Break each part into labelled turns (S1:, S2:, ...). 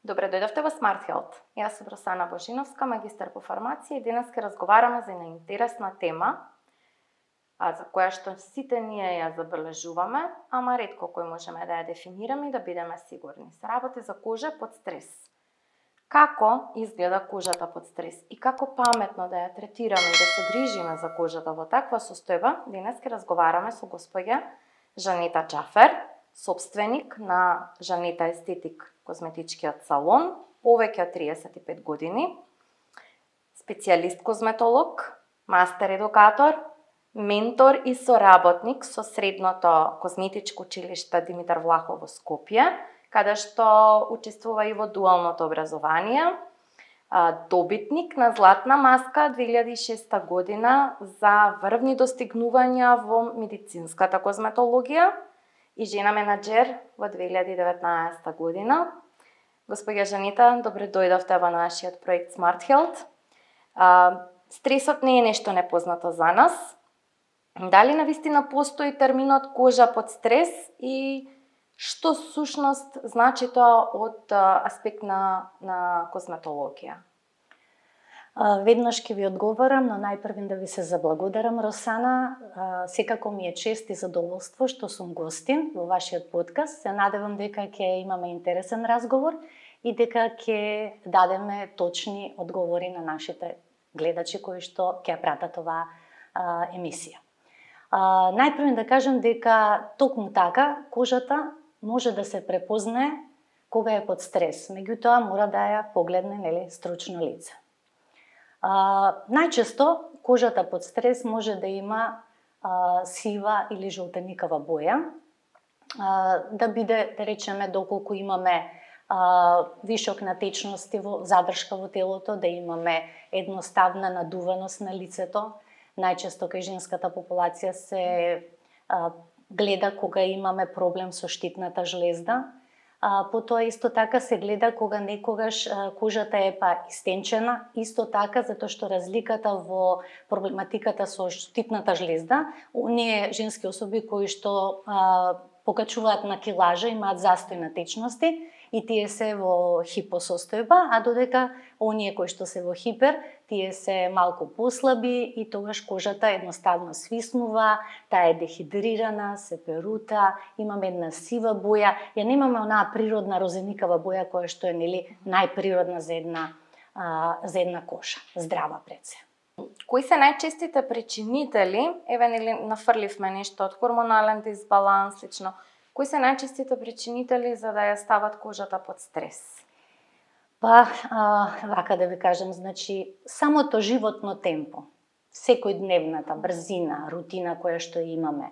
S1: Добре дојдовте во Smart Health. Јас сум Росана Божиновска, магистар по фармација и денес ќе разговараме за една интересна тема, за која што сите ние ја забележуваме, ама ретко кој можеме да ја дефинираме и да бидеме сигурни. Се работи за кожа под стрес. Како изгледа кожата под стрес и како паметно да ја третираме и да се грижиме за кожата во таква состојба, денес ќе разговараме со госпоѓа Жанета Џафер, сопственик на Жанета Естетик козметичкиот салон, повеќе од 35 години, специјалист козметолог, мастер едукатор, ментор и соработник со Средното козметичко училиште Димитар Влахов во Скопје, каде што учествува и во дуалното образование, добитник на Златна маска 2006 година за врвни достигнувања во медицинската козметологија и жена менаџер во 2019 година. Господја Жанета, добре дојдовте во нашиот проект Smart Health. Стресот не е нешто непознато за нас. Дали навистина постои терминот кожа под стрес и што сушност значи тоа од аспект на козметологија?
S2: Веднаш ќе ви одговорам, но најпрвен да ви се заблагодарам, Росана. Секако ми е чест и задоволство што сум гостин во вашиот подкаст. Се надевам дека ќе имаме интересен разговор и дека ќе дадеме точни одговори на нашите гледачи кои што ќе пратат оваа емисија. Најпрвен да кажам дека токму така кожата може да се препознае кога е под стрес, меѓутоа мора да ја погледне стручно лице. Најчесто кожата под стрес може да има сива или жолтеникава боја, да биде, да речеме, доколку имаме вишок на течности во задршка во телото, да имаме едноставна надуваност на лицето. Најчесто кај женската популација се гледа кога имаме проблем со штитната жлезда. Потоа исто така се гледа кога некогаш кожата е истенчена, исто така затоа што разликата во проблематиката со штитната жлезда, оние женски особи кои што покачуваат на килажа, имаат застој на течности и тие се во хипосостојба, а додека оние кои што се во хипер, тие се малку послаби и тогаш кожата едноставно свиснува, таа е дехидрирана, се перута, имаме една сива боја, ја немаме онаа природна розеникава боја која што е најприродна за една кожа, здрава пред се.
S1: Кои се најчестите причинители, нафрливме нешто од хормонален дисбаланс, лично, кои се најчестите причинители за да ја стават кожата под стрес?
S2: Вака да ви кажам, значи, самото животно темпо, секојдневната брзина, рутина која што имаме,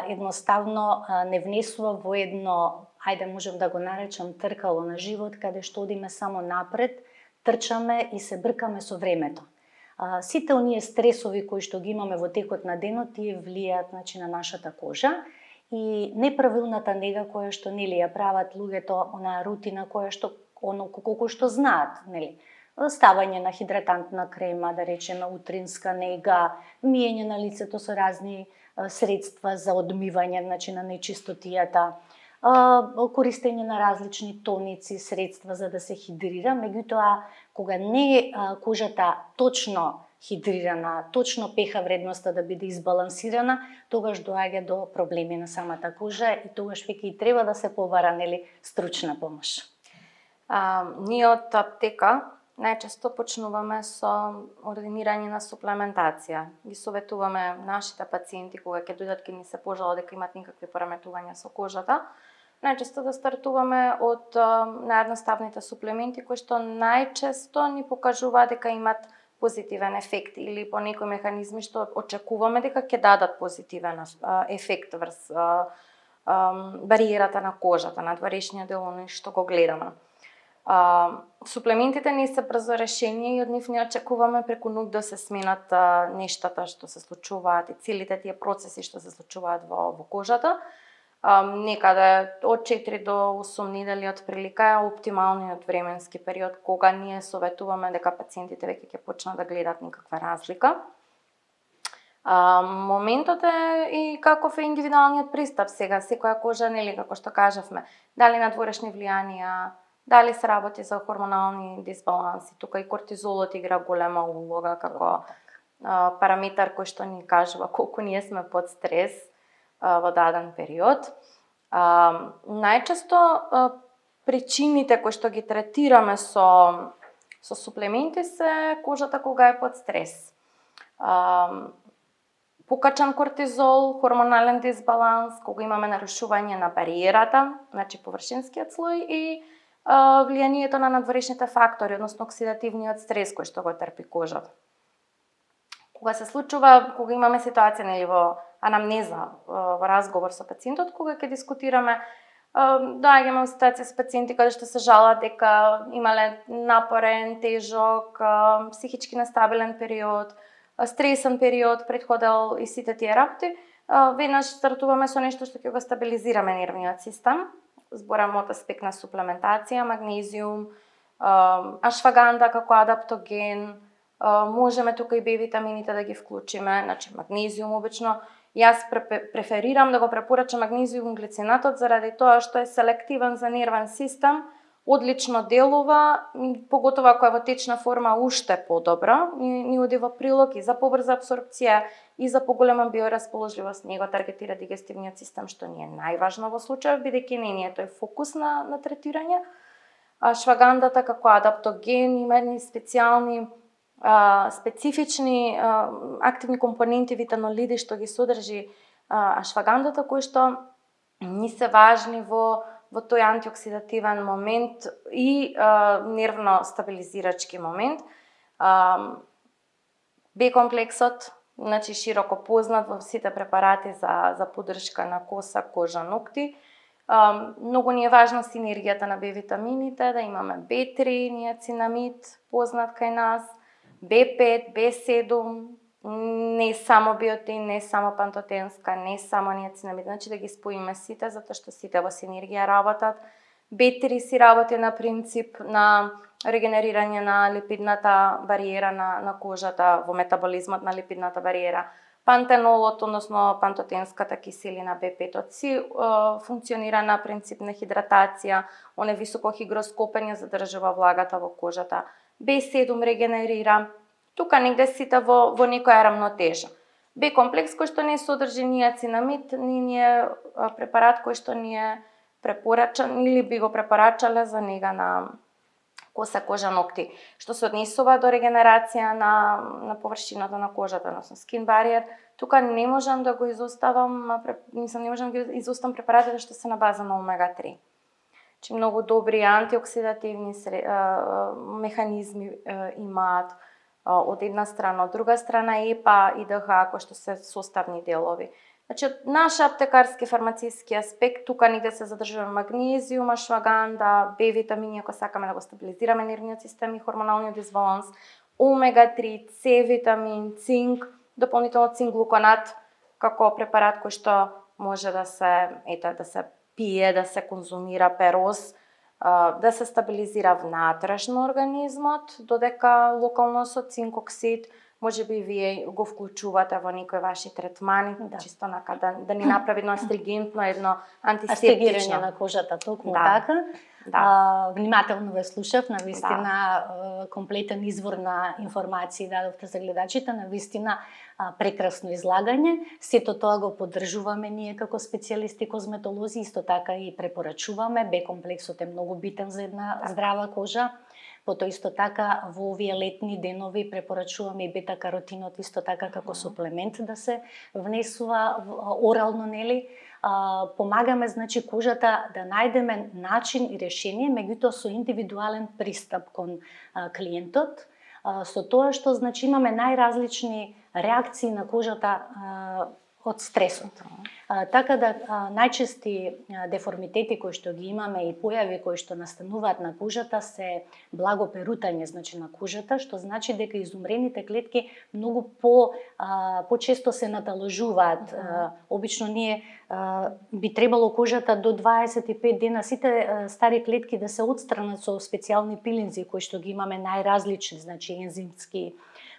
S2: едноставно не внесува во едно, ајде можем да го наречам тркало на живот, каде што одиме само напред, трчаме и се бркаме со времето. Сите оние стресови кои што ги имаме во текот на денот, тие влијаат на нашата кожа и неправилната нега која што ја прават луѓето, онаа рутина која што колку што знаат, ставање на хидратантна крема, да речеме утринска нега, миење на лицето со разни средства за одмивање на нечистотијата, користење на различни тоници, средства за да се хидрира, меѓутоа кога не е кожата точно хидрирана, точно pH вредноста да биде избалансирана, тогаш доаѓа до проблеми на самата кожа и тогаш веќе и треба да се побара стручна помош.
S1: Ние од аптека најчесто почнуваме со ординирање на суплементација. Ги советуваме нашите пациенти кога ќе дојдат ќе ни се пожалат дека имат никакви пораметувања со кожата, најчесто да стартуваме од наједноставните суплементи кои што најчесто ни покажуваат дека имат позитивен ефект или по некои механизми што очекуваме дека ќе дадат позитивен ефект врз бариерата на кожата, на надворешниот дел што го гледаме. Суплементите не се брзо решение и од нив не очекуваме преку ноќ да се сменат нештата што се случуваат и целите тие процеси што се случуваат во кожата. Некаде од 4 до 8 недели од прилика е оптималниот временски период кога ние советуваме дека пациентите веќе ќе почнат да гледат некаква разлика. Моментот е и каков е индивидуалниот пристап сега, секоја кожа, како што кажавме, дали надворешни влијанија, Дали се работи за хормонални дисбаланси? Тука и кортизолот игра голема улога како параметар кој што ни кажува колку ние сме под стрес во даден период. Најчесто причините кои што ги третираме со суплементи се кожата кога е под стрес. Покачан кортизол, хормонален дисбаланс, кога имаме нарушување на бариерата, значи површинскиот слој и влијанието на надворешните фактори, односно оксидативниот стрес кој што го трпи кожата. Кога се случува, кога имаме ситуација нели во анамнеза, во разговор со пациентот, кога ќе дискутираме, доаѓаме во ситуација с пациенти каде што се жалат дека имале напорен, тежок, психички нестабилен период, стресен период, предходел и сите тие работи, веднаш стартуваме со нешто што ќе го стабилизираме нервниот систем. Зборам од аспект на суплементација, магнезиум, ашваганда како адаптоген, можеме тука и Б витамините да ги вклучиме, значи магнезиум обично. Јас преферирам да го препорачам магнезиум глицинатот заради тоа што е селективен за нервен систем, одлично делува, поготово ако е во течна форма уште подобро, ни оди во прилог и за побрза апсорпција и за поголема биорасположливост, него таргетира дигестивниот систем, што ни е најважно во случајов, бидејќи нениот е фокус на третирање. Ашвагандата како адаптоген има едни специјални специфични активни компоненти витанолиди што ги содржи ашвагандата, кои што ни се важни во тој антиоксидативен момент и нервно стабилизирачки момент. Б комплексот, значи широко познат во сите препарати за поддршка на коса, кожа, ногти. Многу ни е важна синергијата на Б витамините, да имаме B3, ниацинамид, познат кај нас, B5, B7, не само биотин, не само пантотенска, не само ниацинамид, значи да ги споиме сите, затоа што сите во синергија работат. B3 си работи на принцип на регенерирање на липидната бариера на кожата, во метаболизмот на липидната бариера. Пантенолот, односно пантотенската киселина B5 си функционира на принцип на хидратација, он е високо хигроскопен, ја задржува влагата во кожата. B7 регенерира, тука негде сите во некоја рамнотежа. Б комплекс кој што не содржи ниацинамид, ни е препарат кој што ни е препорачан или би го препорачале за нега на коса, кожа, ногти. Што се однесува до регенерација на површината на кожата, односно skin barrier, тука не можам да го изоставам, не можам да ги изоставам препаратите што се на база на омега 3. Че многу добри антиоксидативни механизми имаат од една страна, од друга страна ЕПА и ДХА кои што се составни делови. Значи, од наш аптекарски фармацијски аспект, тука негде се задржува магнезиум, ашваганда, Б витамини, ако сакаме да го стабилизираме нервниот систем и хормоналниот дисбаланс, омега 3, С витамин, цинк, дополнително цинк-глуконат како препарат кој што може да се пие, да се конзумира перос, да се стабилизира внатрешно организмот, додека локално со цинк-оксид можеби вие го вклучувате во некои ваши третмани, чисто да ни направи едно астригентно, едно антисептично.
S2: Астигирање на кожата, токму така. Внимателно ве слушав, навистина комплетен извор на информации дадовте за гледачите, навистина прекрасно излагање. Сето тоа го поддржуваме ние како специјалисти козметолози, исто така и препорачуваме. Б комплексот е многу битен за една здрава кожа. Потоа исто така во овие летни денови препорачуваме и бета-каротинот исто така како суплемент да се внесува орално, нели? Помагаме, значи, кожата да најдеме начин и решение, меѓутоа со индивидуален пристап кон клиентот, со тоа што, значи, имаме најразлични реакции на кожата од стресот. Така да најчести деформитети кои што ги имаме и појави кои што настануваат на кожата се благо перутање, значи, на кожата, што значи дека изумрените клетки многу почесто се наталожуваат. Обично ние би требало кожата до 25 дена сите стари клетки да се отстранат со специјални пилинзи кои што ги имаме најразлични, значи ензимски.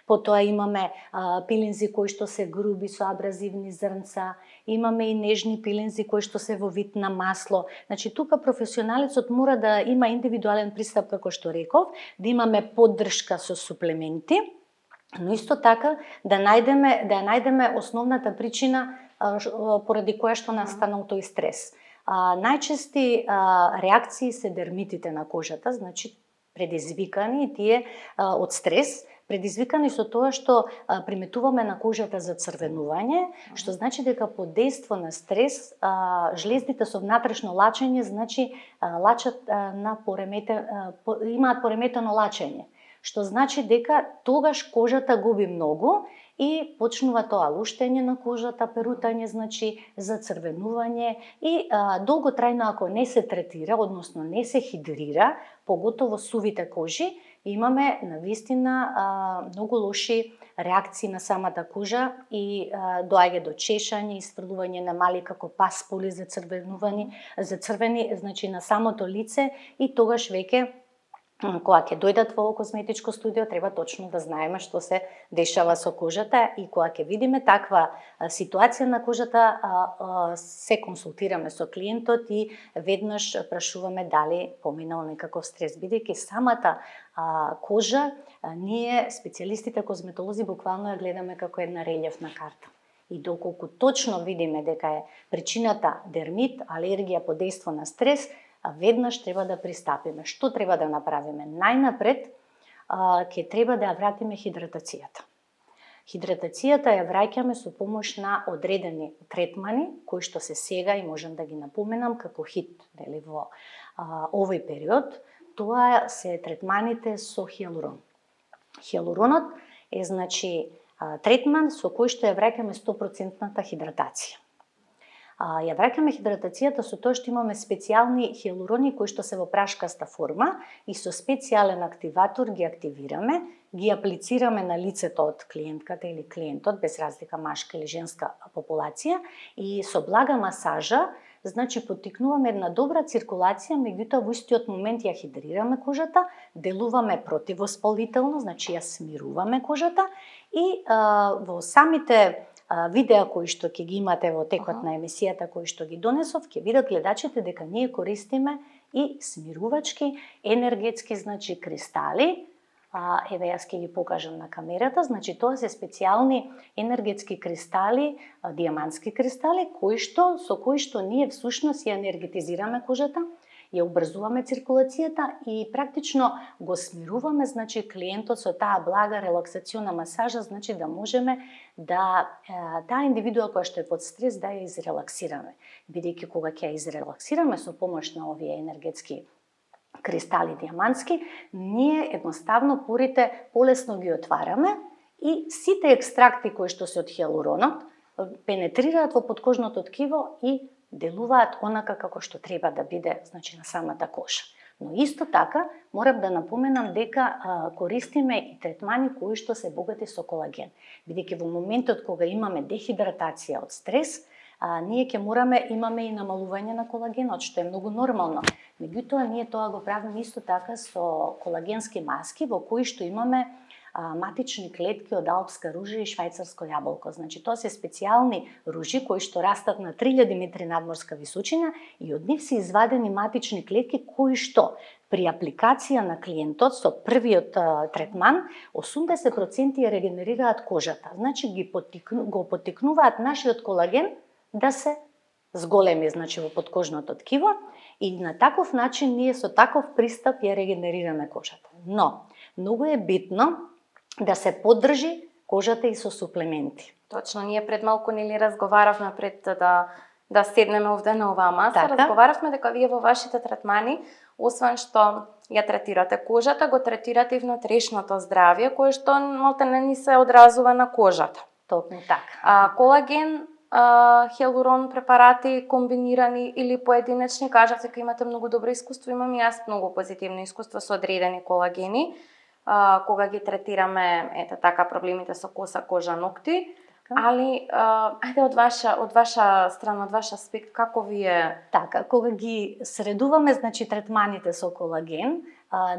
S2: Потоа имаме пилинзи кои што се груби со абразивни зрнца, имаме и нежни пилинзи кои што се во вид на масло. Значи тука професионалецот мора да има индивидуален пристап, како што реков, да имаме поддршка со суплементи, но исто така да најдеме основната причина поради која што настанал тој стрес. Најчести реакции се дермитите на кожата, значи предизвикани тие од стрес, предизвикани со тоа што приметуваме на кожата за црвенување, што значи дека под дејство на стрес жлездите со внатрешно лачење, значи лачат на имаат пореметено лачење, што значи дека тогаш кожата губи многу и почнува тоа луштење на кожата, перутање, значи зацрвенување и долготрајно ако не се третира, односно не се хидрира, поготово сувите кожи, имаме навистина многу лоши реакции на самата кожа и доаѓа до чешање, isfрлување на мали како пасполи за црвени, значи на самото лице и тогаш веќе кога ќе дојдат во козметичко студио, треба точно да знаеме што се дешава со кожата и кога ќе видиме таква ситуација на кожата, се консултираме со клиентот и веднаш прашуваме дали поминал некаков стрес, бидејќи самата кожа, ние специјалистите козметолози буквално ја гледаме како една релјефна карта. И доколку точно видиме дека е причината дермит, алергија под дејство на стрес, веднаш треба да пристапиме. Што треба да направиме? Најнапред ќе треба да ја вратиме хидратацијата. Хидратацијата ја враќаме со помош на одредени третмани, кои што се сега и можам да ги напоменам како хит во овој период. Тоа се третманите со хиалурон. Хиалуронот е значи третман со кој што ја враќаме 100% хидратација. Ја враќаме хидратацијата со тоа што имаме специјални хиалурони кои што се во прашкаста форма и со специјален активатор ги активираме, ги аплицираме на лицето од клиентката или клиентот, без разлика машка или женска популација, и со блага масажа, значи поттикнуваме една добра циркулација, меѓутоа во истиот момент ја хидрираме кожата, делуваме противоспалително, значи ја смируваме кожата и во самите видеа кои што ќе ги имате во текот на емисијата кои што ги донесов, ќе видат гледачите дека ние користиме и смирувачки енергетски, значи кристали. Еве јас ќе ги покажам на камерата, значи тоа се специјални енергетски кристали, дијамантски кристали, со кои што ние всушност ја енергетизираме кожата, ја убрзуваме циркулацијата и практично го смируваме, значи клиентот со таа блага релаксациона масажа, значи да можеме да таа индивидуа која што е под стрес да ја изрелаксираме. Бидејќи кога ќе ја изрелаксираме со помош на овие енергетски кристали дијамантски, ние едноставно порите полесно ги отвараме и сите екстракти кои што се од хиалуронот пенетрираат во подкожното ткиво и делуваат онака како што треба да биде, значи на самата кожа. Но исто така морам да напоменам дека користиме и третмани кои што се богати со колаген, бидејќи во моментот кога имаме дехидратација од стрес, ние ќе имаме и намалување на колагенот, што е многу нормално. Меѓутоа ние тоа го правиме исто така со колагенски маски во кои што имаме матични клетки од алпска ружа и швајцарско јаболко. Значи тоа се специјални ружи кои што растат на 3000 метри надморска височина и од нив се извадени матични клетки кои што при апликација на клиентот со првиот третман 80% ја регенерираат кожата. Значи го поттикнуваат нашиот колаген да се зголеми, значи во подкожното ткиво и на таков начин ние со таков пристап ја регенерираме кожата. Но многу е битно да се поддржи кожата и со суплементи.
S1: Точно, ние пред малку разговаравме пред да седнеме овде на оваа маса,
S2: така?
S1: Разговаравме дека вие во вашите третмани, освен што ја третирате кожата, го третирате и внатрешното здравје, кое што малтene ни се одразува на кожата.
S2: Токму така.
S1: Колаген, хиалурон препарати комбинирани или поединечни, кажавте дека имате многу добро искуство, имам и јас многу позитивно искуство со одредени колагени, кога ги третираме така проблемите со коса, кожа, ногти. Али, ајде од ваша страна, од ваш аспект, како вие...
S2: Така, кога ги средуваме, значи, третманите со колаген,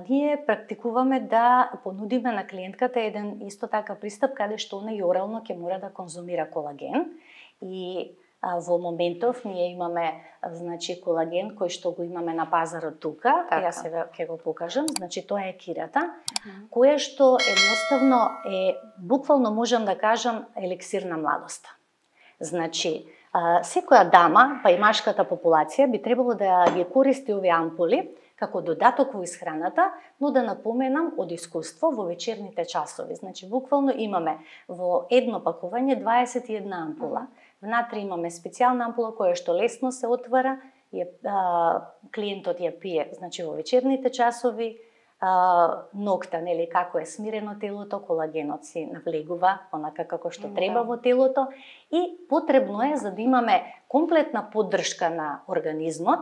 S2: ние практикуваме да понудиме на клиентката еден исто така пристап каде што она и орално ќе мора да конзумира колаген. И во моментов ние имаме, значи, колаген кој што го имаме на пазарот тука,
S1: така.
S2: Јас сега ќе го покажам, значи тоа е кирата, која што едноставно е, буквално можам да кажам, еликсир на младоста. Значи, секоја дама, па и машката популација би требало да ги користи овие ампули како додаток во исхраната, но да напоменам од искуство во вечерните часови. Значи, буквално имаме во едно пакување 21 ампула. Внатре имаме специјална ампула која што лесно се отвара, клиентот ја пие, значи, во вечерните часови, ноќта, нели, како е смирено телото, колагенот си навлегува онака како што треба во телото и потребно е за да имаме комплетна поддршка на организмот,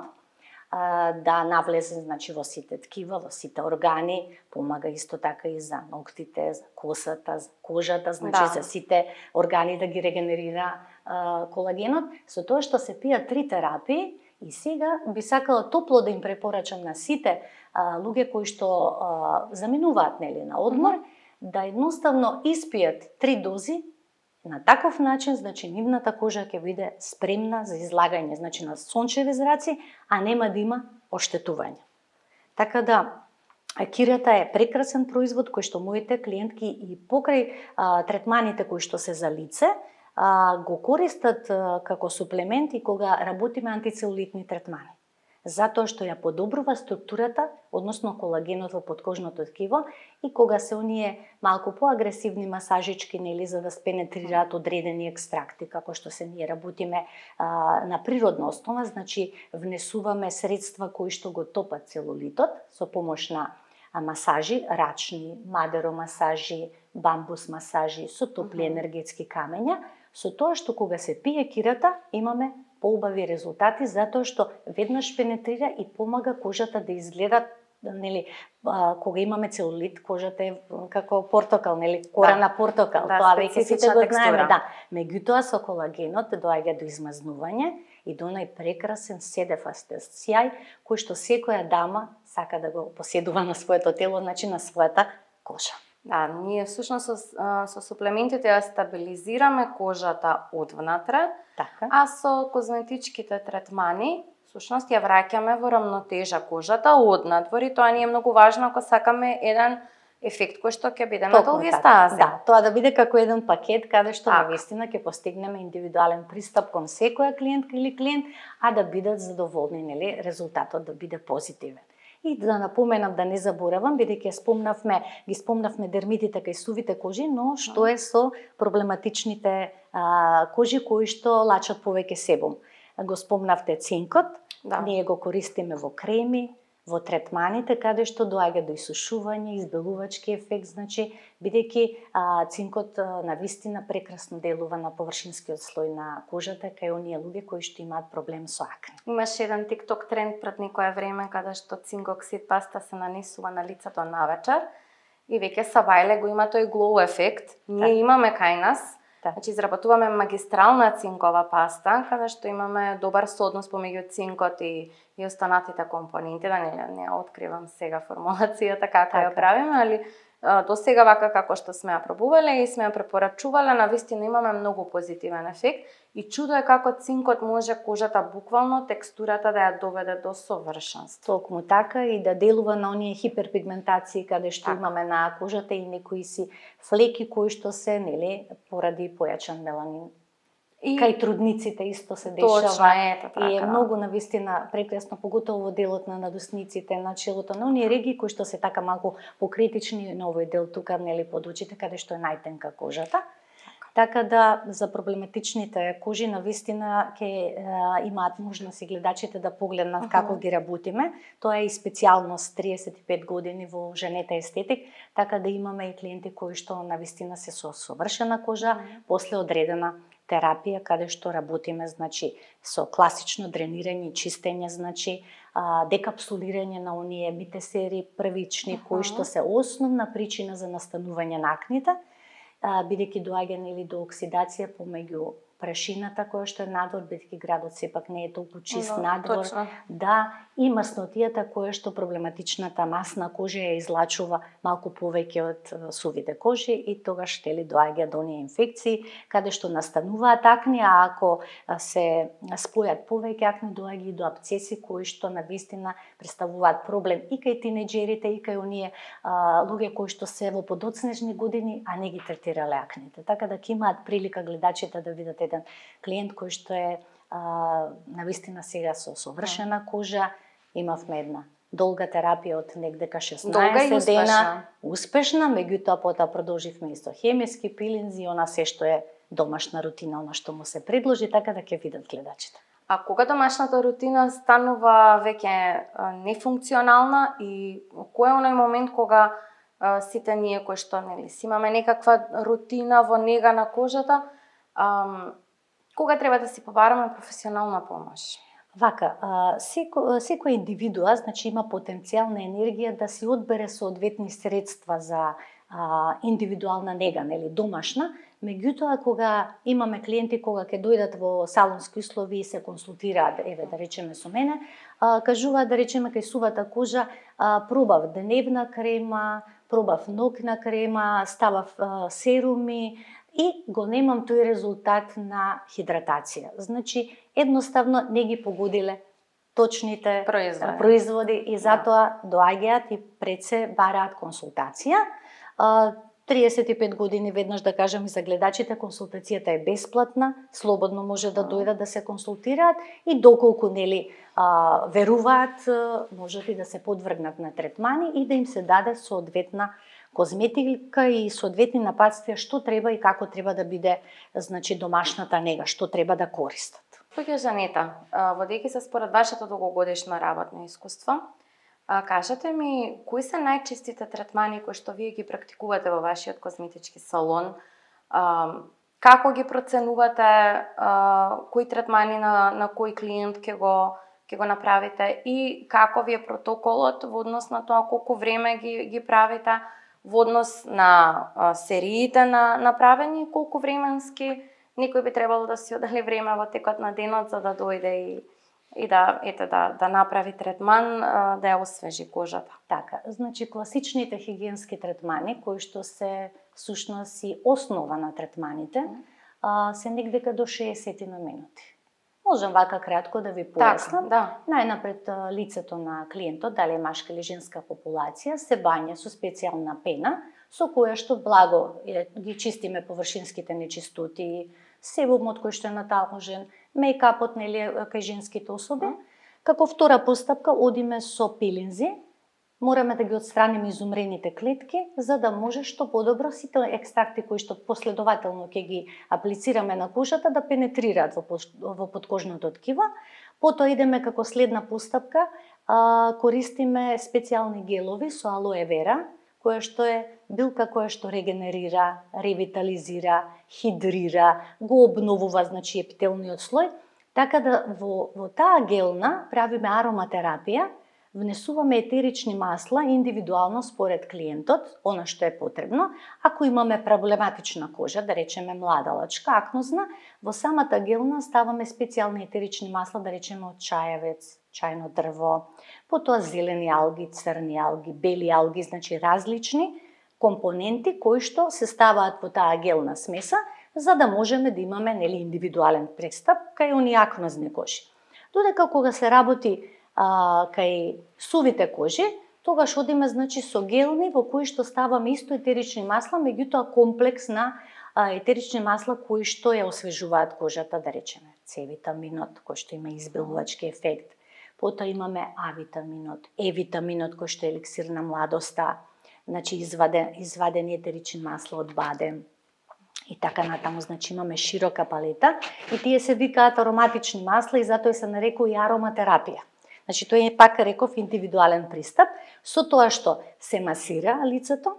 S2: да навлезе, значи, во сите ткива, во сите органи, помага исто така и за ноктите, за косата, за кожата, значи за сите органи да ги регенерира колагенот, со тоа што се пијат 3 терапии. И сега би сакала топло да им препорачам на сите луѓе кои што заминуваат, нели, на одмор, да едноставно испијат 3 дози. На таков начин, значи, нивната кожа ќе биде спремна за излагање, значи, на сончеви зраци, а нема да има оштетување. Така да, кирата е прекрасен производ кој што моите клиентки и покрај третманите кои што се за лице, го користат како суплемент и кога работиме антицелулитни третмани. Затоа што ја подобрува структурата, односно колагенот во подкожното ткиво, и кога се оние малку поагресивни масажички, нели, за да спенетрираат одредени екстракти, како што се ние работиме на природна основа, значи внесуваме средства кои што го топат целулитот со помош на масажи, рачни, мадеромасажи, бамбус масажи со топли енергетски камења, со тоа што кога се пие кирата имаме поубави резултати, затоа што веднаш пенетрира и помага кожата да изгледа, нели, кога имаме целулит, кожата е како портокал, нели, кора на портокал, тоа веќе сите го знаеме, Меѓутоа со колагенот доаѓа до измазнување и до онај прекрасен седефастест сјај кој што секоја дама сака да го поседува на своето тело, значи на својата кожа.
S1: Да, ние всушност со суплементите ја стабилизираме кожата одвнатре,
S2: така.
S1: А со козметичките третмани всушност ја враќаме во рамнотежа кожата однадвор и тоа ни е многу важно ако сакаме еден ефект кој што ќе биде на долги стази.
S2: Да, тоа да биде како еден пакет каде што навистина ќе постигнеме индивидуален пристап кон секоја клиентка или клиент, а да бидат задоволни, нели, резултатот да биде позитивен. И да напоменам, да не заборавам, бидејќи ги спомнавме дермитите кај сувите кожи, но што е со проблематичните кожи кои што лачат повеќе себум. Го спомнавте цинкот, ние го користиме во креми, во третманите, каде што доаѓа до исушување, избелувачки ефект, значи, бидејќи цинкот навистина прекрасно делува на површинскиот слој на кожата кај оние луѓе кои што имаат проблем со акне.
S1: Имаше еден TikTok тренд пред некое време каде што цинкоксид паста се нанесува на лицето навечер и веќе сабајле го има тој глоу ефект. Ние имаме кај нас. Значи, изработуваме магистрална цинкова паста, каде што имаме добар сооднос помеѓу цинкот и останатите компоненти, да не откривам сега формулацијата како ја правиме, али до сега вака како што сме ја пробувале и сме ја препорачувале, навистина имаме многу позитивен ефект и чудо е како цинкот може кожата буквално текстурата да ја доведе до совршенство.
S2: Токму така и да делува на оние хиперпигментации каде што имаме на кожата и некои си флеки кои што се, нели, поради појачан меланин. И кај трудниците исто се дешава. И е многу навистина прекрасно, поготово во делот на надусниците, на челото, на оние регии кои што се така малку покритични на овој дел тука, нели, под очите, каде што е најтенка кожата. Така да за проблематичните кожи навистина ќе имаат можност и гледачите да погледнат како ги работиме. Тоа е и специјалност 35 години во женета естетик, така да имаме и клиенти кои што навистина се со совршена кожа после одредена терапија каде што работиме, значи, со класично дренирање и чистење, значи, декапсулирање на оние митесери првични кои што се основна причина за настанување на акните. бидејќи доаѓа нели до оксидација помеѓу прашината која што е надвор, бидејќи градот сепак не е толку чист надвор, да, и маснотијата која што проблематичната масна кожа ја излачува малку повеќе од сувите кожи и тогаш тели доаѓа до оние инфекции каде што настануваат акни, а ако се спојат повеќе акни доаѓа и до абцеси кои што навистина представуваат проблем и кај тинеџерите и кај оние луѓе кои што се во подоцнежни години, а не ги третирале акните. Така да ќе имаат прилика гледачите да видат еден клиент кој што е навистина сега со совршена кожа. Имавме една долга терапија од негдека 16 дена, успешна, меѓутоа потоа продолживме и со хемиски пилинзи, она се што е домашна рутина, она што му се предложи, така да ќе видат гледачите.
S1: А кога домашната рутина станува веќе нефункционална и кој е оној момент кога сите ние кои што нели си имаме некаква рутина во нега на кожата, кога треба да си побараме професионална помош?
S2: Вака, секој индивидуа, значи има потенцијална енергија да си одбере соодветни средства за индивидуална нега, нели домашна, меѓутоа кога имаме клиенти кога ќе дојдат во салонски услови и се консултираат, еве да речеме со мене, кажуваат да речеме кај сувата кожа, пробав дневна крема, пробав ноќна крема, ставав серуми, и го немам тој резултат на хидратација. Значи, едноставно не ги погодиле точните производи и затоа доаѓаат и пред се бараат консултација. 35 години, веднаш да кажам и за гледачите, консултацијата е бесплатна, слободно може да дојдат да се консултираат и доколку нели веруваат, можат и да се подвргнат на третмани и да им се даде соодветна козметика и соодветни напатствија што треба и како треба да биде, значи, домашната нега, што треба да користат.
S1: Тука Жанета, водејќи се според вашето долгогодишно работно искуство, кажете ми кои се најчестите третмани кои што вие ги практикувате во вашиот козметички салон? Како ги проценувате кои третмани на кој клиент ќе го направите и каков е протоколот во однос на тоа колку време ги правите, во однос на сериите на направени, колку временски некој би требало да си одели време во текот на денот за да дојде и да направи третман, да ја освежи кожата.
S2: Така, значи класичните хигиенски третмани кои што се всушност и основа на третманите, се негдека до 60 на минути. Можам вака кратко да ви појаснам.
S1: Да.
S2: Најнапред лицето на клиентот, дали е машка или женска популација, се бања со специјална пена, со која што благо ги чистиме површинските нечистоти, себумот кој што е наталожен, мејкапот нели кај женските особи. Како втора постапка одиме со пилинзи. Мораме да ги отстраниме изумрените клетки, за да може што подобро сите екстракти кои што последователно ќе ги аплицираме на кожата да пенетрираат во подкожното ткиво. Потоа идеме како следна постапка, користиме специјални гелови со алоe вера, која што е билка која што регенерира, ревитализира, хидрира, го обновува, значи епителниот слој, така да во таа гелна правиме ароматерапија, внесуваме етерични масла индивидуално според клиентот, она што е потребно. Ако имаме проблематична кожа, да речеме младалачка, акнозна, во самата гелна ставаме специјални етерични масла, да речеме од чајевец, чајно дрво, потоа зелени алги, црни алги, бели алги, значи различни компоненти кои што се ставаат во таа гелна смеса, за да можеме да имаме нели индивидуален пристап кај оние акнозни кожи. Додека кога се работи кај сувите кожи, тогаш одиме значи со гелни во кои што ставаме исто етерични масла, меѓутоа комплекс на етерични масла кои што ја освежуваат кожата, да речеме С-витаминот кој што има избелувачки ефект. Потоа имаме А-витаминот, Е-витаминот кој што е еликсир на младоста, значи извадени етерични масла од бадем. И така натаму, значи имаме широка палета и тие се викаат ароматични масла и затоа се нарекува и ароматерапија. Значи, тој е, пак реков, индивидуален пристап, со тоа што се масира лицето,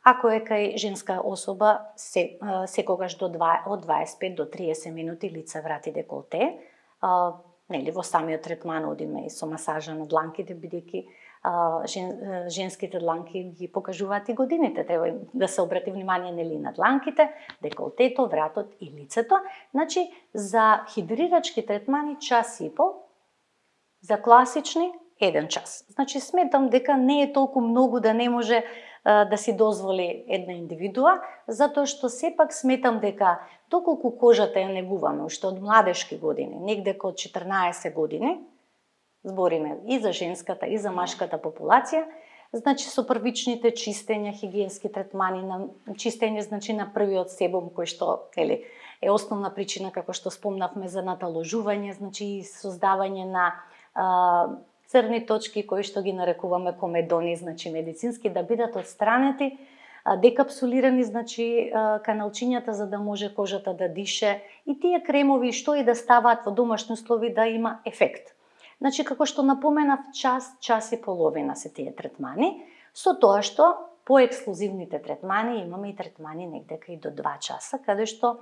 S2: ако е кај женска особа, секогаш од 25 до 30 минути лице врати деколте, нели, во самиот третман одиме и со масажа на дланките, бидејќи женските дланки ги покажуваат и годините. Треба да се обрати внимание нели на дланките, деколтето, вратот и лицето. Значи за хидрирачки третмани час и пол, за класични 1 час. Значи сметам дека не е толку многу да не може да си дозволи една индивидуа, затоа што сепак сметам дека доколку кожата ја негуваме уште од младешки години, негде од 14 години, збориме и за женската и за машката популација, значи со првичните чистења, хигиенски третмани, на чистење значи на првиот себум кој што е основна причина како што спомнавме за наталожување, значи и создавање на црни точки кои што ги нарекуваме комедони, значи медицински, да бидат отстранети, декапсулирани, значи каналчињата за да може кожата да дише и тие кремови што и да ставаат во домашни услови да има ефект. Значи како што напоменав, час и половина се тие третмани, со тоа што по ексклузивните третмани имаме и третмани негдека и до 2 часа, каде што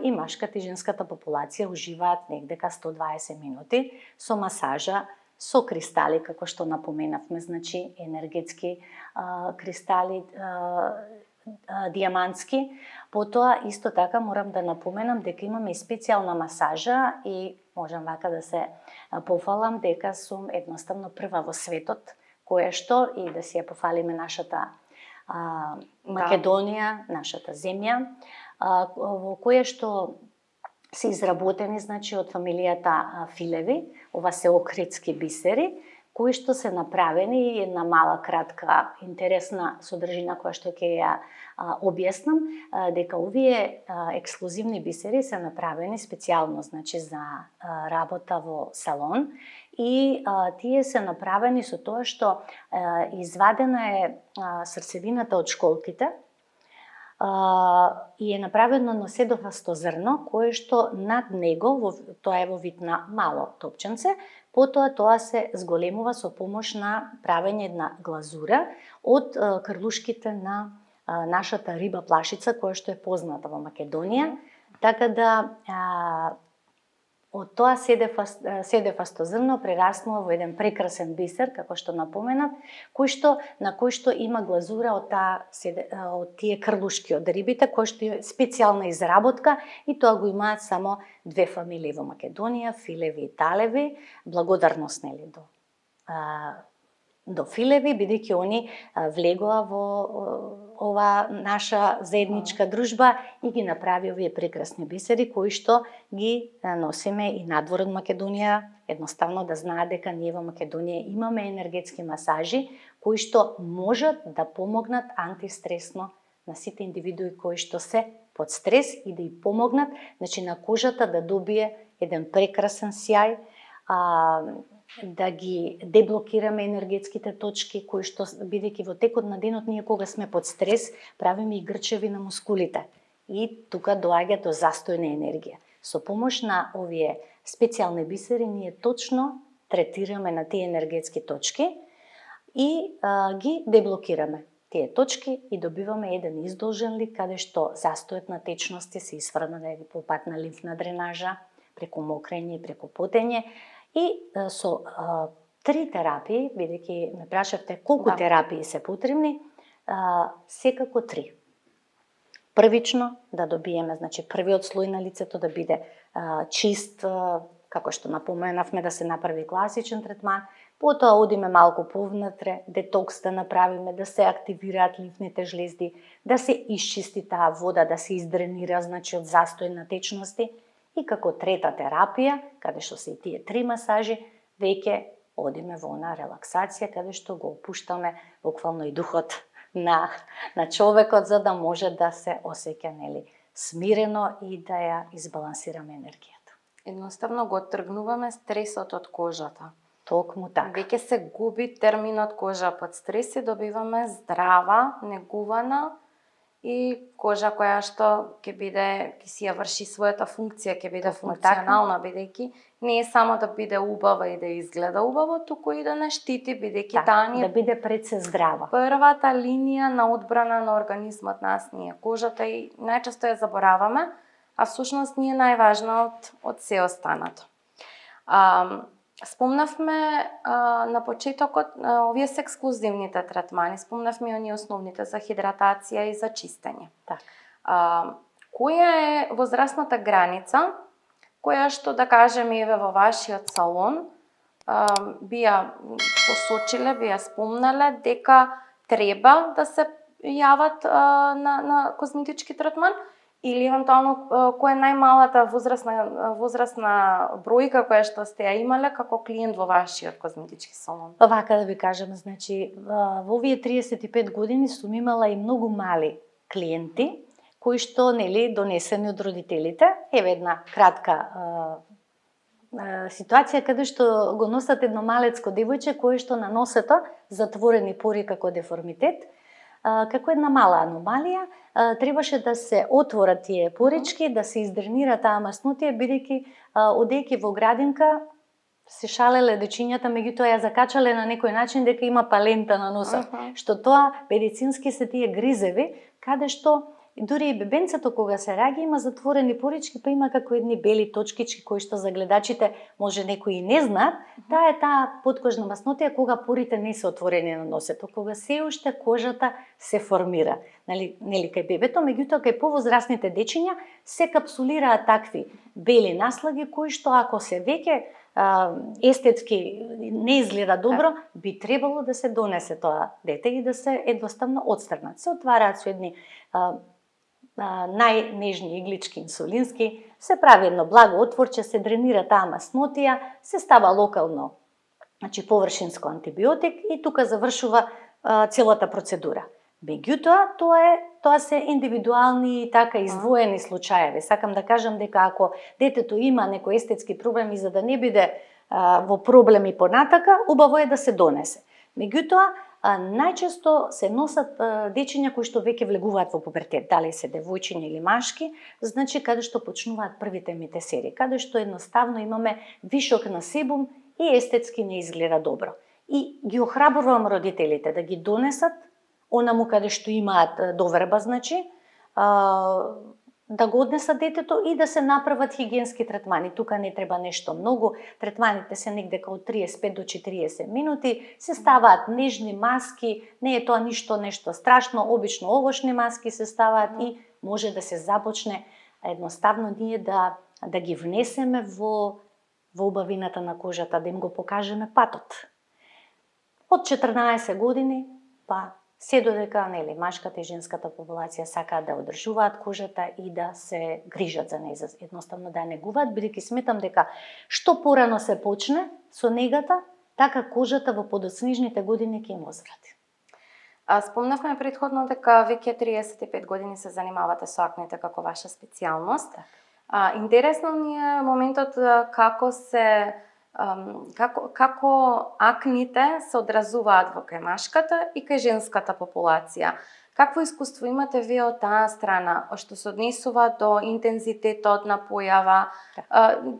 S2: и машката и женската популација уживаат негдека 120 минути со масажа, со кристали, како што напоменавме, значи енергетски кристали, дијамантски. Потоа, исто така, морам да напоменам дека имаме и специјална масажа и можам вака да се пофалам дека сум едноставно прва во светот, која што, и да си ја пофалиме нашата Македонија, нашата земја, во која што се изработени, значи, од фамилијата Филеви, ова се охридски бисери, кои што се направени, една мала, кратка, интересна содржина која што ќе ја објаснам, дека овие ексклузивни бисери се направени специјално, значи, за работа во салон и тие се направени со тоа што извадена е срцевината од школките, и е направено носедовасто зрно, кое што над него, тоа е во вид на мало топченце, потоа тоа се зголемува со помош на правење една глазура од крлушките на нашата риба плашица, која што е позната во Македонија, така да од тоа седефасто зрно прераснува во еден прекрасен бисер, како што напоменав, на кој што има глазура од тие крлушки од рибите, кој што е специјална изработка и тоа го имаат само 2 фамилии во Македонија, Филеви и Талеви, благодарност нели до Филеви, бидејќи они влегоа во ова наша заедничка дружба и ги направи овие прекрасни бисери кои што ги носиме и надвор од Македонија, едноставно да знаат дека ние во Македонија имаме енергетски масажи кои што можат да помогнат антистресно на сите индивидуи кои што се под стрес и да и помогнат, значи на кожата да добие еден прекрасен сјај, да ги деблокираме енергетските точки кои што, бидејќи во текот на денот ние кога сме под стрес правиме и грчеви на мускулите и тука доаѓа до застој на енергија. Со помош на овие специјални бисери ние точно третираме на тие енергетски точки и ги деблокираме тие точки и добиваме еден издолжен лик каде што застојот на течности се isfрна по пат на лимфна дренажа, преку мокрење и преку потење. И со 3 терапии, бидејќи ме прашавте колку терапии се потребни, секако 3. Првично да добиеме, значи првиот слој на лицето да биде чист, како што напоменавме да се направи класичен третман, потоа одиме малку повнатре, детокс да направиме, да се активираат лимфните жлезди, да се исчисти таа вода, да се издренира, значи од застој на течности. И како 3та терапија, каде што се и тие 3 масажи, веќе одиме во она релаксација, каде што го опуштаме буквално и духот на човекот, за да може да се осеќа смирено и да ја избалансираме енергијата.
S1: Едноставно го тргнуваме стресот од кожата.
S2: Токму така.
S1: Веќе се губи терминот кожа под стрес и добиваме здрава, негувана и кожа која што ќе си ја врши својата функција, ќе биде функционална, бидејќи не е само да биде убава и да изгледа убаво, туку и да не штити, бидејќи таа ни
S2: да биде пред се здрава.
S1: Првата линија на одбрана на организмот нас ние кожата и најчесто ја забораваме, а всушност ни е најважна од се останато. Спомнавме на почетокот овие се ексклузивните третмани, спомнавме оние основните за хидратација и за чистење.
S2: Така.
S1: Која е возрастната граница која што да кажеме еве во вашиот салон би ја посочиле, би ја спомнале дека треба да се јават на козметички третман, или евентуално која е најмалата возрастна бројка која што сте ја имале како клиент во вашиот козметички салон?
S2: Вака да ви кажам, значи во овие 35 години сум имала и многу мали клиенти кои што нели донесени од родителите. Еве една кратка ситуација каде што го носат едно малецко девојче кое што на носето затворени пори како деформитет, како една мала аномалија, требаше да се отворат тие порички, да се издренира таа маснотија, бидејќи одејќи во градинка се шалеле дечињата, меѓутоа ја закачале на некој начин дека има палента на носот, што тоа медицински се тие гризеви, каде што дури и бебенцето кога се раѓа има затворени порички, па има како едни бели точкички кои што за гледачите може некои и не знаат. Таа е таа подкожна маснотија кога порите не се отворени на носето, кога се уште кожата се формира. Нели кај бебето, меѓутоа кај повозрастните дечиња се капсулираат такви бели наслаги кои што ако се веќе естетски не изгледа добро, би требало да се донесе тоа дете и да се едноставно отстрнат. Се отвараат со едни најнежни иглички инсулински, се прави едно благо отворче, се дренира таа маснотија, се става локално, значи површинско антибиотик и тука завршува целата процедура. Меѓутоа, тоа се индивидуални и така издвоени случаеви. Сакам да кажам дека ако детето има некој естетски проблем и за да не биде во проблеми понатака, убаво е да се донесе. Меѓутоа, најчесто се носат дечиња кои што веќе влегуваат во пубертет, дали се девојчиња или машки, значи каде што почнуваат првите митесери, каде што едноставно имаме вишок на себум и естетски не изгледа добро. И ги охрабрувам родителите да ги донесат онаму каде што имаат доверба, значи, да го однесат детето и да се направат хигиенски третмани. Тука не треба нешто многу, третманите се негде од 35 до 40 минути, се ставаат нежни маски, не е тоа нешто страшно, обично овошни маски се ставаат и може да се започне едноставно ние да ги внесеме во убавината на кожата, да им го покажеме патот. Од 14 години, па се додека машката и женската популација сакаат да одржуваат кожата и да се грижат за неја, едноставно да ја негуваат, бидејќи сметам дека што порано се почне со негата, така кожата во подоцнежните години ќе им озрати.
S1: Спомнавме претходно дека веќе 35 години се занимавате со акните како ваша специјалност. Интересно ни е моментот како акните се одразуваат во кај машката и кај женската популација. Какво искуство имате вие од таа страна, што се однесува до интензитетот на појава?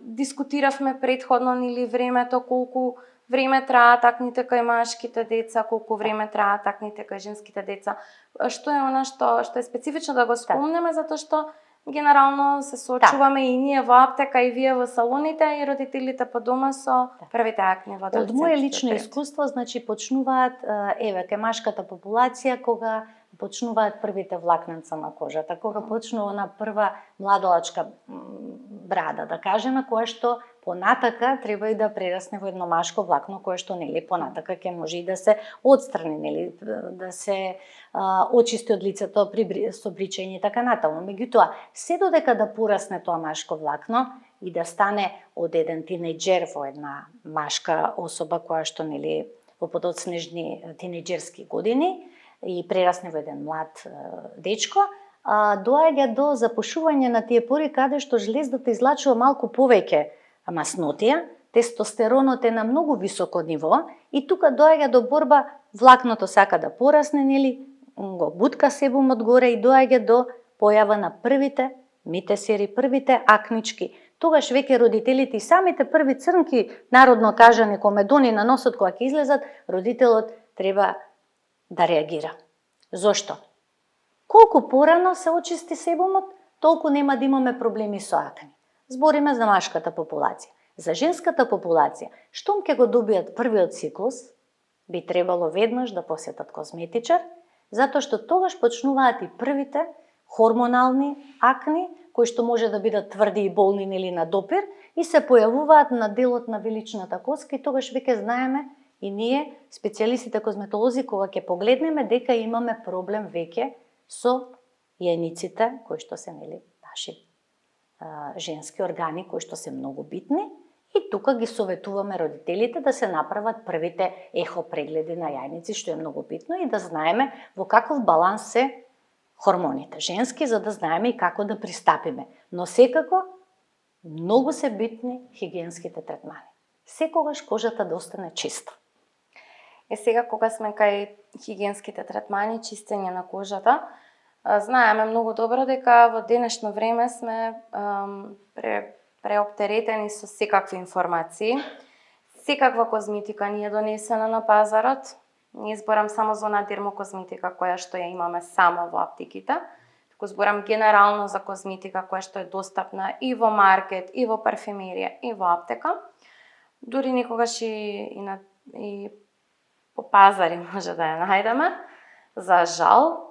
S1: Дискутиравме претходно нели времето, колку време траат акните кај машките деца, колку време траат акните кај женските деца. Што е она што е специфично да го спомнеме, затоа што генерално се соочуваме и ние во аптека и вие во салоните и родителите по дома со првите акни во адолесцентскиот.
S2: Од мое лично искуство, значи почнуваат кај машката популација кога почнуваат првите влакненца на кожата, кога почнува на прва младолачка брада, да кажеме, која што понатака треба и да прерасне во едно машко влакно, кое што нели понатака ќе може и да се отстрани, нели да се очисти од лицето со бричење и така натаму. Меѓутоа, се додека да порасне тоа машко влакно и да стане од еден тинејџер во една машка особа која што нели во подоцнежни тинејџерски години и прерасне во еден млад дечко, доаѓа до запушување на тие пори каде што жлездата излачува малку повеќе маснотија, тестостеронот е на многу високо ниво и тука доаѓа до борба, влакното сака да порасне, нели, го бутка себумот горе и доаѓа до појава на првите митесери, првите акнички. Тогаш веќе родителите и самите први црнки, народно кажани комедони на носот кога ќе излезат, родителот треба да реагира. Зошто? Колку порано се очисти себумот, толку нема да имаме проблеми со акни. Збориме за машката популација. За женската популација, штом ќе го добијат првиот циклус, би требало веднаш да посетат козметичар, затоа што тогаш почнуваат и првите хормонални акни, кои што може да бидат тврди и болни или на допир, и се појавуваат на делот на виличната коска и тогаш веќе знаеме и ние, специјалистите козметолози, кога ќе погледнеме дека имаме проблем веќе со јајниците, кои што се наши женски органи, кои што се многу битни, и тука ги советуваме родителите да се направат првите ехо прегледи на јајници, што е многу битно, и да знаеме во каков баланс се хормоните женски, за да знаеме и како да пристапиме. Но секако, многу се битни хигиенските третмани. Секогаш кожата да остане чиста.
S1: Сега, кога сме кај хигиенските третмани, чистење на кожата, знаеме многу добро дека во денешно време сме преоптеретени со секакви информации. Секаква козметика ни е донесена на пазарот. Не зборам само за она дермокозметика која што ја имаме само во аптеките, туку зборам генерално за козметика која што е достапна и во маркет, и во парфемерија, и во аптека. Дури некогаш и по пазари може да ја најдеме. За жал,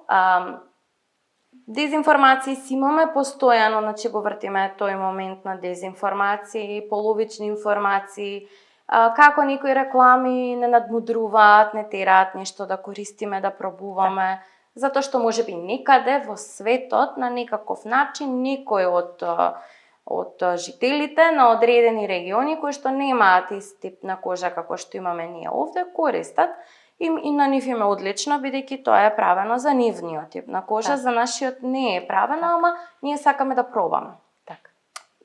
S1: дезинформации си имаме постојано, значи го вртиме тој момент на дезинформации, половични информации, како некои реклами не надмудруваат, не тераат нешто да користиме, да пробуваме, затоа што можеби некаде во светот на некаков начин некој од жителите на одредени региони кои што немаат ист тип на кожа како што имаме ние овде, користат и на нив им е одлично, бидејќи тоа е правено за нивниот тип на кожа, за нашиот не е правено, ама ние сакаме да пробаме.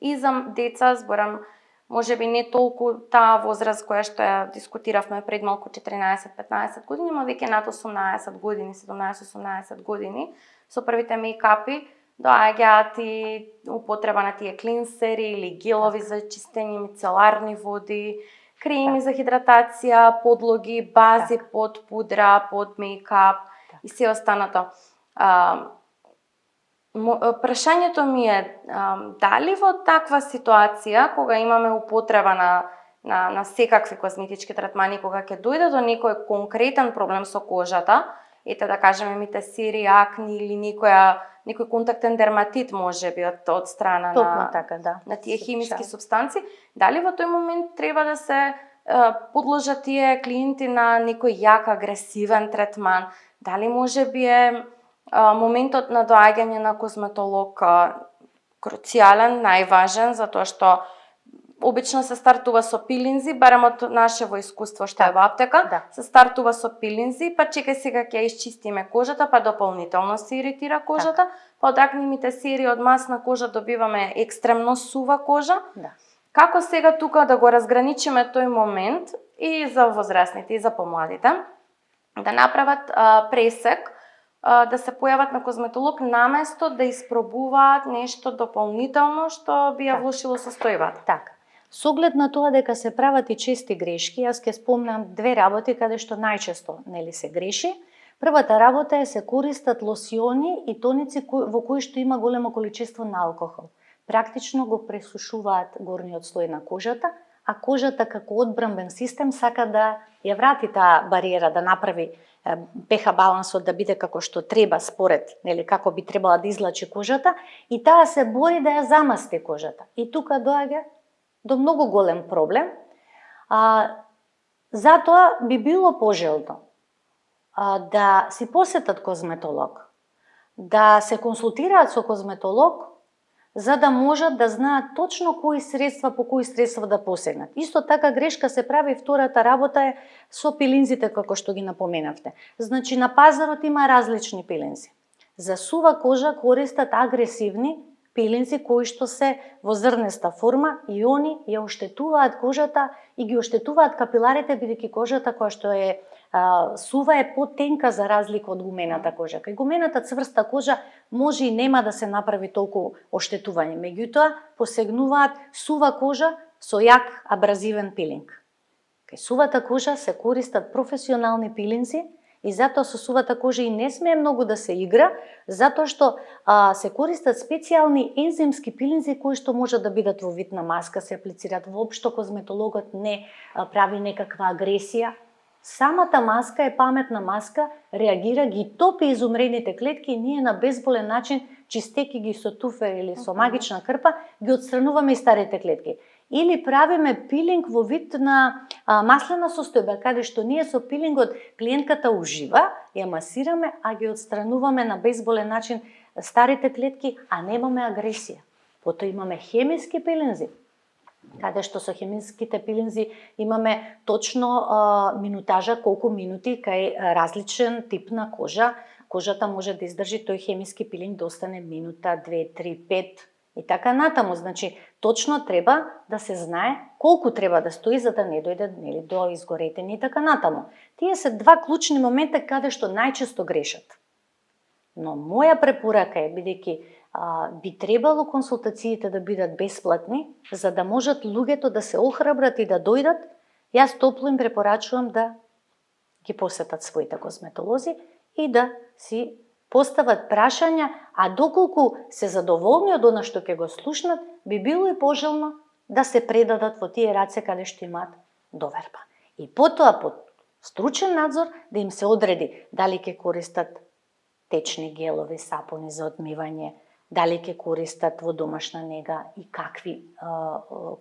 S1: И за деца зборам, можеби не толку таа возраст која што ја дискутиравме пред малку 14-15 години, но веќе над 18 години, 17-18 години, со првите мејкапи доаѓаат и употреба на тие клинсери или гелови за чистење, мицеларни води, креми за хидратација, подлоги, бази под пудра, под мејкап и се останато. Прашањето ми е дали во таква ситуација, кога имаме употреба на секакви козметички третмани, кога ќе дојде до некој конкретен проблем со кожата, ете да кажеме мите сири, акни или некој контактен дерматит можеби од страна на тие химиски супстанци, дали во тој момент треба да се подложат тие клиенти на некој јак агресивен третман, дали можеби е моментот на доаѓање на козметолог круцијален, најважен, затоа што обично се стартува со пилинзи, барем од нашево искуство што е во аптека, се стартува со пилинзи, па чекај сега ќе исчистиме кожата, па дополнително се иритира кожата, па од акнимите серии од масна кожа добиваме екстремно сува кожа. Како сега тука да го разграничиме тој момент и за возрастните и за помладите, да направат пресек, да се појават на козметолог наместо да испробуваат нешто дополнително што би ја влошило состојбата.
S2: Така. Со оглед на тоа дека се прават и чести грешки, јас ќе спомнам две работи каде што најчесто се греши. Првата работа е се користат лосиони и тоници во кои што има големо количество на алкохол. Практично го пресушуваат горниот слој на кожата, а кожата како одбранбен систем сака да ја врати таа бариера, да направи pH балансот да биде како што треба според, како би требала да излачи кожата, и таа се бори да ја замасти кожата. И тука доаѓа до многу голем проблем. Затоа би било пожелно да си посетат козметолог, да се консултираат со козметолог, за да можат да знаат точно по кои средства да посегнат. Исто така грешка се прави, втората работа е со пилинзите, како што ги напоменавте. Значи на пазарот има различни пилинзи. За сува кожа користат агресивни пилинзи кои што се во зрнеста форма и они ја оштетуваат кожата и ги оштетуваат капиларите, бидејќи кожата која што е сува е потенка за разлика од гумената кожа. Кај гумената цврста кожа може и нема да се направи толку оштетување, меѓутоа посегнуваат сува кожа со јак абразивен пилинг. Кај сувата кожа се користат професионални пилинзи и затоа со сувата кожа и не смее многу да се игра, затоа што се користат специјални ензимски пилинзи кои што може да бидат во вид на маска, се аплицираат. Воопшто козметологот не прави некаква агресија. Самата маска е паметна маска, реагира, ги топи изумрените клетки и ние на безболен начин, чистеки ги со туфер или со магична крпа, ги отстрануваме и старите клетки. Или правиме пилинг во вид на маслена состојба, каде што ние со пилингот клиентката ужива, ја масираме, а ги отстрануваме на безболен начин старите клетки, а немаме агресија. Потоа имаме хемиски пилинзи, каде што со хемиските пилинзи имаме точно минутажа, колку минути кај различен тип на кожа. Кожата може да издржи тој хемиски пилинг да остане минута, 2, 3, 5 и така натаму. Значи, точно треба да се знае колку треба да стои за да не дојде до изгоретени и така натаму. Тие се два клучни момента каде што најчесто грешат. Но моја препорака е, бидејќи би требало консултациите да бидат бесплатни, за да можат луѓето да се охрабрат и да дојдат, јас топло им препорачувам да ги посетат своите козметолози и да си постават прашања, а доколку се задоволни од она што ќе го слушнат, би било и пожелно да се предадат во тие раце каде што имаат доверба. И потоа под стручен надзор да им се одреди дали ќе користат течни гелови, сапуни за одмивање, дали ќе користат во домашна нега и какви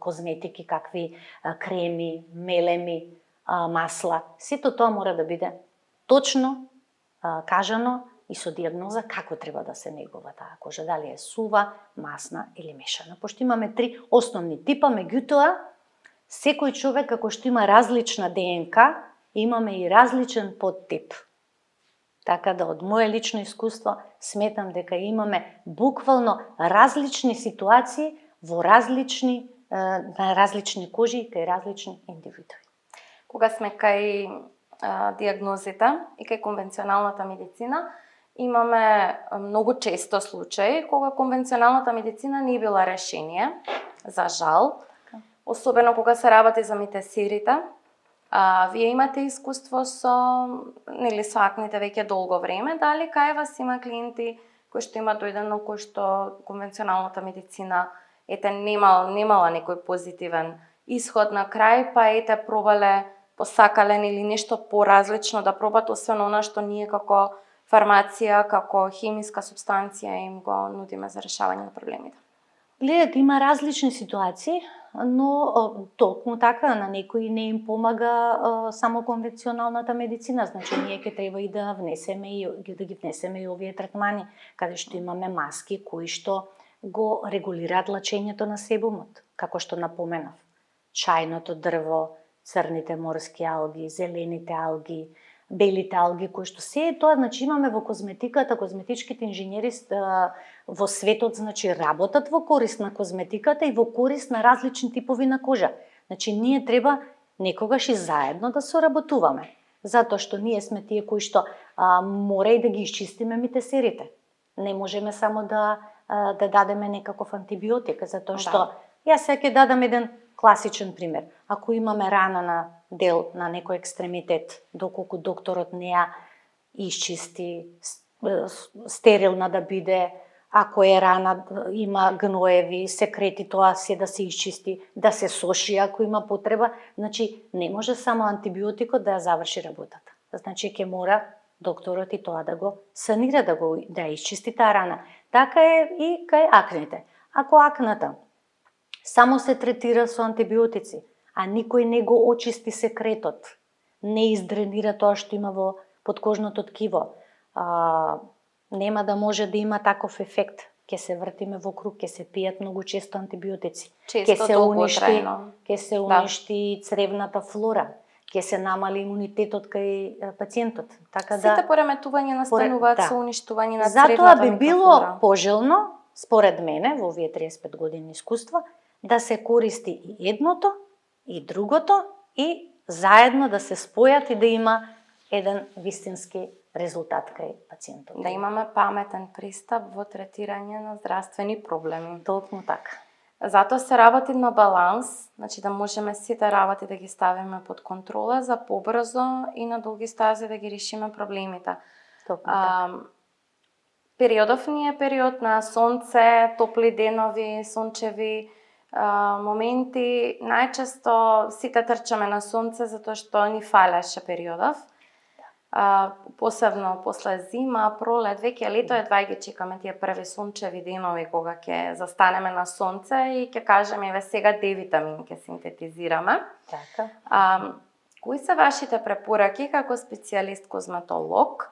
S2: козметики, какви креми, мелеми, масла. Сето тоа мора да биде точно кажано и со дијагноза како треба да се негува таа кожа, дали е сува, масна или мешана. Пошто имаме 3 основни типа, меѓутоа секој човек како што има различна ДНК, имаме и различен подтип. Така да од моје лично искуство сметам дека имаме буквално различни ситуации во различни на различни кожи и кај различни индивидуи.
S1: Кога сме кај дијагнозите и кај конвенционалната медицина, имаме многу често случаи кога конвенционалната медицина не била решение, за жал, особено кога се работи за метесирите. Вие имате искуство со акните веќе долго време, дали кај вас има клиенти кои што има дојдено, кои што конвенционалната медицина немала некој позитивен исход на крај, па пробале, посакале или нешто поразлично да пробат, освен она што ние како фармација, како хемиска субстанција им го нудиме за решавање на проблемите?
S2: Гледате, има различни ситуации, но толку така на некои не им помага само конвенционалната медицина. Значи ние ќе треба и да ги внесеме и овие третмани, каде што имаме маски кои што го регулираат лачењето на себумот, како што напоменав. Чајното дрво, црните морски алги, зелените алги, белите алги, кои што се е тоа, значи имаме во козметиката, козметичките инженери во светот, значи работат во корист на козметиката и во корист на различни типови на кожа. Значи ние треба некогаш и заедно да соработуваме, затоа што ние сме тие кои што мора и да ги исчистиме метесирите. Не можеме само да дадеме некаков антибиотик, затоа што јас сега ќе дадам еден класичен пример. Ако имаме рана на дел на некој екстремитет, доколку докторот не ја исчисти, стерилна да биде, ако е рана, има гноеви, секрети, тоа се да се исчисти, да се соши ако има потреба, значи не може само антибиотикот да ја заврши работата. Значи ќе мора докторот и тоа да го санира, да ја исчисти таа рана. Така е и кај акните. Ако акната само се третира со антибиотици, а никој не го очисти секретот, не издренира тоа што има во подкожното ткиво, нема да може да има таков ефект. Ќе се вртиме во круг, ќе се пијат многу често антибиотици. Ќе се уништи цревната флора, ќе се намали имунитетот кај пациентот. Така
S1: сите пореметувања настануваат со уништување на
S2: цревната микрофлора. Затоа би било пожелно, според мене, во овие 35 години искуство, да се користи и едното, и другото, и заедно да се спојат и да има еден вистински резултат кај пациентот.
S1: Да имаме паметен пристап во третирање на здравствени проблеми.
S2: Толку така.
S1: Затоа се работи на баланс, значи да можеме сите работи да ги ставиме под контрола за побрзо и на долги стази да ги решиме проблемите. Периодов ни е период на сонце, топли денови, сончеви моменти. Најчесто сите трчаме на сонце затоа што ни фалеше периодов. Посебно после зима, пролет, веќе лето едва ги чекаме тие први сончеви денови кога ќе застанеме на сонце и ќе кажеме еве сега D-витамин ќе синтетизираме.
S2: Така.
S1: Кои се вашите препораки како специјалист козметолог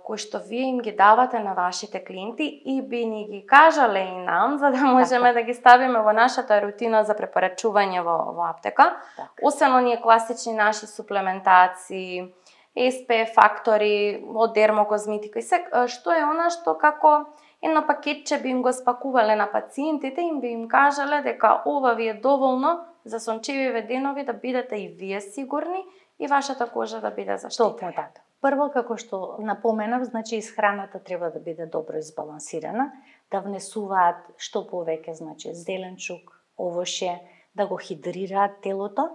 S1: кои што вие им ги давате на вашите клиенти и би ни ги кажале и нам за да можеме да ги ставиме во нашата рутина за препорачување во аптека, освен оние класични наши суплементации, SPF фактори од дермокозметика и се, што е она што како едно пакетче би им го спакувале на пациентите, им би им кажале дека ова ви е доволно за сончевиве денови да бидете и вие сигурни и вашата кожа да биде заштитена.
S2: Токму така. Прво, како што напоменав, значи исхраната треба да биде добро избалансирана, да внесуваат што повеќе, значи зеленчук, овоше, да го хидрираат телото,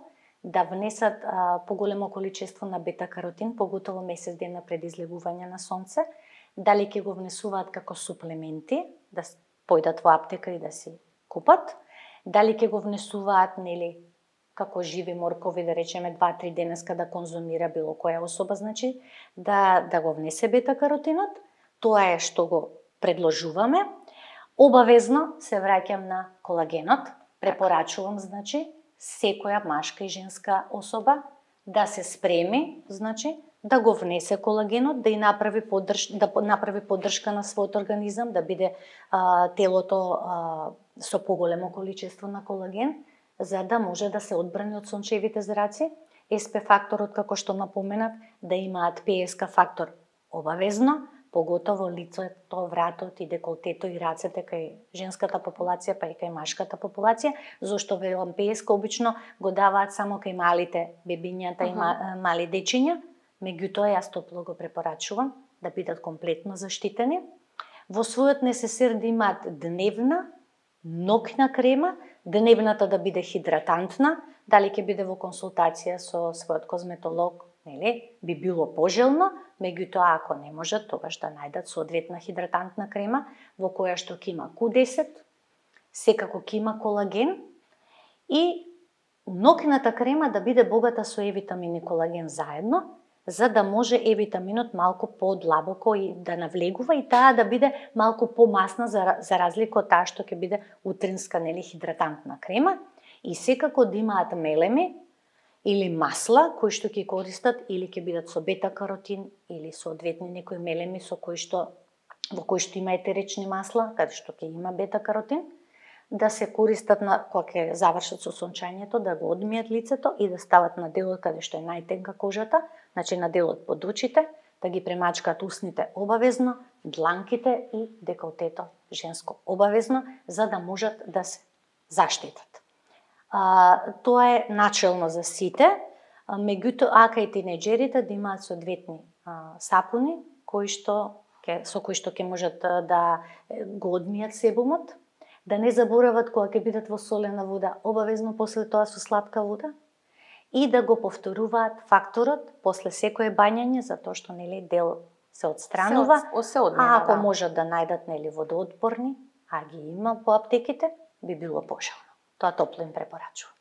S2: да внесат поголемо количество на бета-каротин, поготово месец дена пред излегување на сонце, дали ќе го внесуваат како суплементи, да појдат во аптека и да си купат, дали ќе го внесуваат, нели, како живи моркови, да речеме 2-3 денеска да конзумира било која особа, значи, да го внесе бета-каротинот, тоа е што го предложуваме. Обавезно се враќам на колагенот, препорачувам, значи, секоја машка и женска особа да се спреми, значи, да го внесе колагенот, да направи поддршка на својот организам, да биде телото со поголемо количество на колаген, за да може да се одбрани од сончевите зраци. SP факторот, како што напоменав, да имаат PSK фактор обавезно, поготово лицето, вратот и деколтето и рацете кај женската популација, па и кај машката популација, зашто велам PSK обично го даваат само кај малите бебињата и мали дечиња, меѓутоа јас топло го препорачувам да бидат комплетно заштитени. Во својот несесер да имаат дневна ноќна крема, дневната да биде хидратантна, дали ќе биде во консултација со својот козметолог, нели, би било пожелно, меѓутоа ако не можат, тогаш да најдат соодветна хидратантна крема во која што ќе има Q10, секако ќе има колаген и ноќната крема да биде богата со Е-витамин и колаген заедно, за да може Е-витаминот малку подлабоко и да навлегува и таа да биде малку помасна за разлика од таа што ќе биде утринска, нели, хидратантна крема, и секако да имаат мелеми или масла кои што ќе користат или ќе бидат со бета-каротин или соодветни некои мелеми во кои што има етерични масла, каде што ќе има бета-каротин, да се користат кога ќе завршат со сончањето, да го одмијат лицето и да стават на делот каде што е најтенка кожата, значи на делот под очите, да ги премачкаат усните обавезно, дланките и деколтето женско обавезно, за да можат да се заштитат. Тоа е начелно за сите, меѓутоа кај тинеџерите да имаат соодветни сапуни со кои што ќе можат да го одмијат себумот, да не заборават кога ќе бидат во солена вода, обавезно после тоа со сладка вода, и да го повторуваат факторот после секое бањање, затоа што, нели, дел се отстранува, ако можат да најдат, нели, водоотпорни, а ги има по аптеките, би било пожелно. Тоа топло им препорачувам.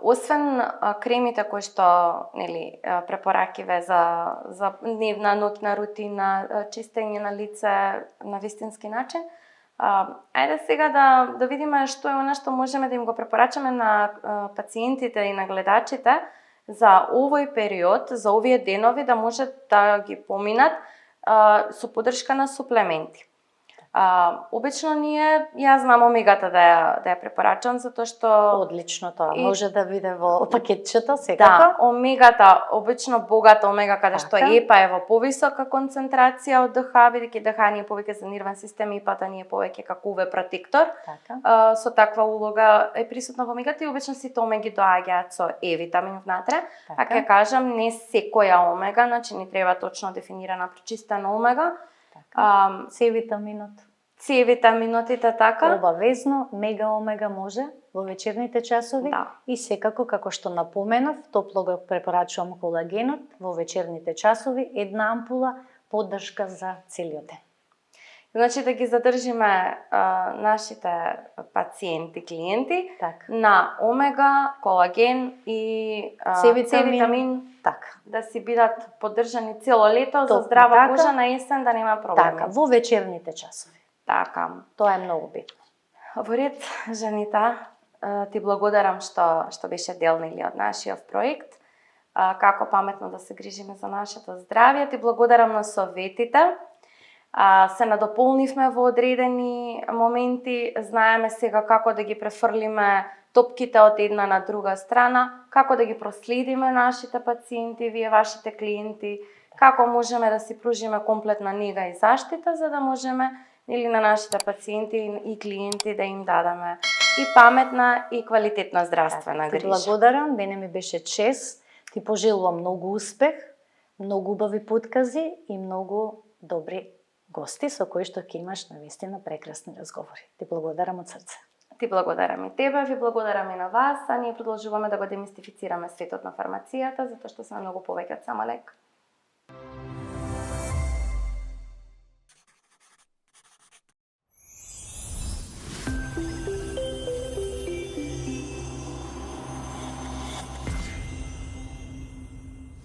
S1: Освен кремите кои што, нели, препоракиве за дневна, ноќна рутина, чистење на лице на вистински начин, ајде сега да видиме што е она што можеме да им го препорачаме на пациентите и на гледачите за овој период, за овие денови да можат да ги поминат со поддршка на суплементи. Обично јас знам омегата да ја препорачам, затоа што...
S2: Одлично тоа, може да биде во пакетчето, секако.
S1: Да, омегата, обично богата омега, каде што ЕПА е во повисока концентрација од ДХА, бидејќи ДХА ни е повеќе за нервен систем, ЕПА-та ни е повеќе како UV протектор. Со таква улога е присутна во омегата и обично сите омеги доаѓаат со Е-витамин внатре. А ќе кажам, не секоја омега, значи ни треба точно дефинирана прочистена омега.
S2: С-витаминот.
S1: С-витаминотите така?
S2: Обавезно, мега омега може во вечерните часови и секако како што напоменав, топло го препорачувам колагенот во вечерните часови, една ампула поддршка за целиот ден.
S1: Значи да ги задржиме нашите пациенти, клиенти на омега, колаген и С-витамин, да си бидат поддржани цело лето за здрава кожа на есен да нема проблеми.
S2: Така, во вечерните часови.
S1: Така.
S2: Тоа е многу битно.
S1: Во ред, Жанита, ти благодарам што беше дел од нашиот проект. Како паметно да се грижиме за нашето здравје. Ти благодарам на советите. Се надополнивме во одредени моменти, знаеме сега како да ги префрлиме топките од една на друга страна, како да ги проследиме нашите пациенти, вие вашите клиенти, како можеме да си пружиме комплетна нега и заштита, за да можеме или на нашите пациенти и клиенти да им дадеме и паметна и квалитетна здравствена грижа.
S2: Ти благодарам, мене ми беше чест, ти пожелувам многу успех, многу убави поткази и многу добри гости со кои што ќе имаш навистина прекрасни разговори. Ти благодарам од срце.
S1: Ти благодарам и тебе, ви благодарам и на вас, а ние продолжуваме да го демистифицираме светот на фармацијата, затоа што сме многу повеќе од само лек.